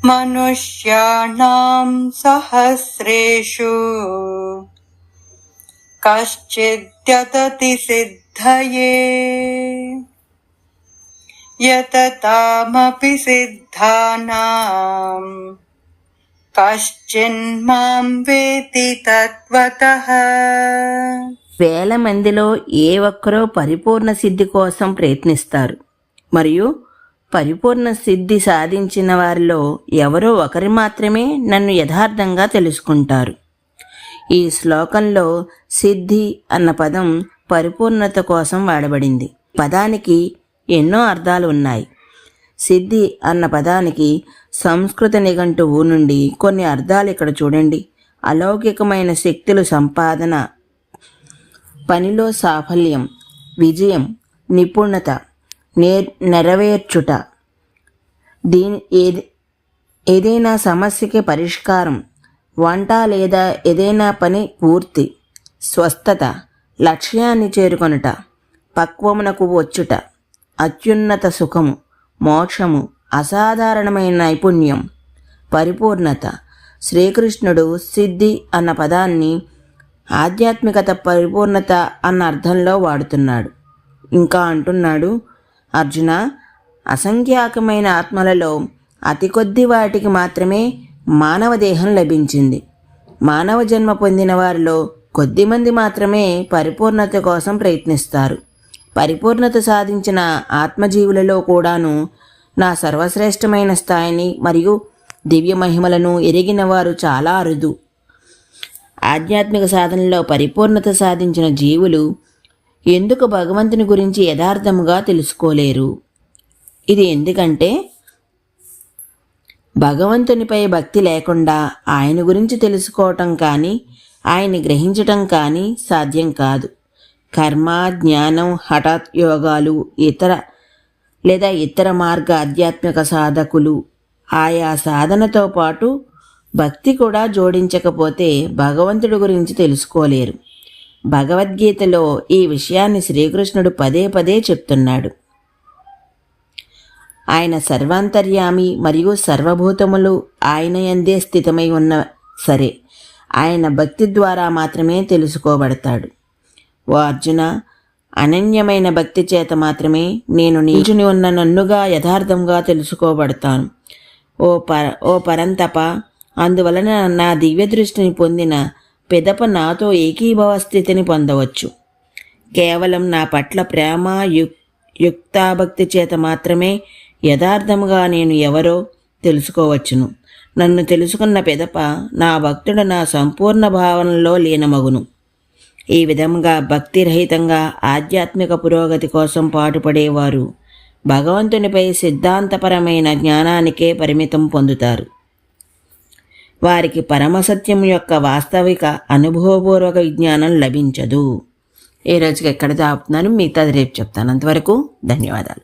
మనుష్యాణం సహస్రేషు కశ్చిద్యతతి సిద్ధయే యతతామపి సిద్ధానాం కశ్చిన్మాం వేతి తత్వతః. వేల మందిలో ఏ ఒక్కరో పరిపూర్ణ సిద్ధి కోసం ప్రయత్నిస్తారు, మరియు పరిపూర్ణ సిద్ధి సాధించిన వారిలో ఎవరో ఒకరు మాత్రమే నన్ను యథార్థంగా తెలుసుకుంటారు. ఈ శ్లోకంలో సిద్ధి అన్న పదం పరిపూర్ణత కోసం వాడబడింది. పదానికి ఎన్నో అర్థాలు ఉన్నాయి. సిద్ధి అన్న పదానికి సంస్కృత నిఘంటువు నుండి కొన్ని అర్థాలు ఇక్కడ చూడండి. అలౌకికమైన శక్తులు సంపాదన, పనిలో సాఫల్యం, విజయం, నిపుణత, నెరవేర్చుట, ఏదైనా సమస్యకి పరిష్కారం, వంట లేదా ఏదైనా పని పూర్తి, స్వస్థత, లక్ష్యాన్ని చేరుకొనుట, పక్వమునకు వచ్చుట, అత్యున్నత సుఖము, మోక్షము, అసాధారణమైన నైపుణ్యం, పరిపూర్ణత. శ్రీకృష్ణుడు సిద్ధి అన్న పదాన్ని ఆధ్యాత్మికత, పరిపూర్ణత అన్న అర్థంలో వాడుతున్నాడు. ఇంకా అంటున్నాడు, అర్జున, అసంఖ్యాకమైన ఆత్మలలో అతి కొద్ది వాటికి మాత్రమే మానవ దేహం లభించింది. మానవ జన్మ పొందిన వారిలో కొద్దిమంది మాత్రమే పరిపూర్ణత కోసం ప్రయత్నిస్తారు. పరిపూర్ణత సాధించిన ఆత్మజీవులలో కూడాను నా సర్వశ్రేష్టమైన స్థాయిని మరియు దివ్య మహిమలను ఎరిగిన వారు చాలా అరుదు. ఆధ్యాత్మిక సాధనలో పరిపూర్ణత సాధించిన జీవులు ఎందుకు భగవంతుని గురించి యథార్థముగా తెలుసుకోలేరు? ఇది ఎందుకంటే భగవంతునిపై భక్తి లేకుండా ఆయన గురించి తెలుసుకోవటం కానీ ఆయన్ని గ్రహించటం కానీ సాధ్యం కాదు. కర్మ, జ్ఞానం, హఠాత్ యోగాలు, ఇతర మార్గ ఆధ్యాత్మిక సాధకులు ఆయా సాధనతో పాటు భక్తి కూడా జోడించకపోతే భగవంతుడి గురించి తెలుసుకోలేరు. భగవద్గీతలో ఈ విషయాన్ని శ్రీకృష్ణుడు పదే పదే చెప్తున్నాడు. ఆయన సర్వాంతర్యామి మరియు సర్వభూతములు ఆయన యందే స్థితమై ఉన్న సరే ఆయన భక్తి ద్వారా మాత్రమే తెలుసుకోబడతాడు. ఓ అర్జున, అనన్యమైన భక్తి చేత మాత్రమే నేను నిల్చుని ఉన్న నన్నుగా యథార్థంగా తెలుసుకోబడతాను. ఓ పరంతప, అందువలన నా దివ్య దృష్టిని పొందిన పిదప నాతో ఏకీభవ స్థితిని పొందవచ్చు. కేవలం నా పట్ల ప్రేమ యుక్తాభక్తి చేత మాత్రమే యథార్థముగా నేను ఎవరో తెలుసుకోవచ్చును. నన్ను తెలుసుకున్న పిదప నా భక్తుడు నా సంపూర్ణ భావనలో లీనమగును. ఈ విధంగా భక్తిరహితంగా ఆధ్యాత్మిక పురోగతి కోసం పాటుపడేవారు భగవంతునిపై సిద్ధాంతపరమైన జ్ఞానానికే పరిమితం పొందుతారు. వారికి పరమసత్యం యొక్క వాస్తవిక అనుభవపూర్వక విజ్ఞానం లభించదు. ఈ రోజుకి ఎక్కడ ఆపుతున్నాను, మిగతాది రేపు చెప్తాను. అంతవరకు ధన్యవాదాలు.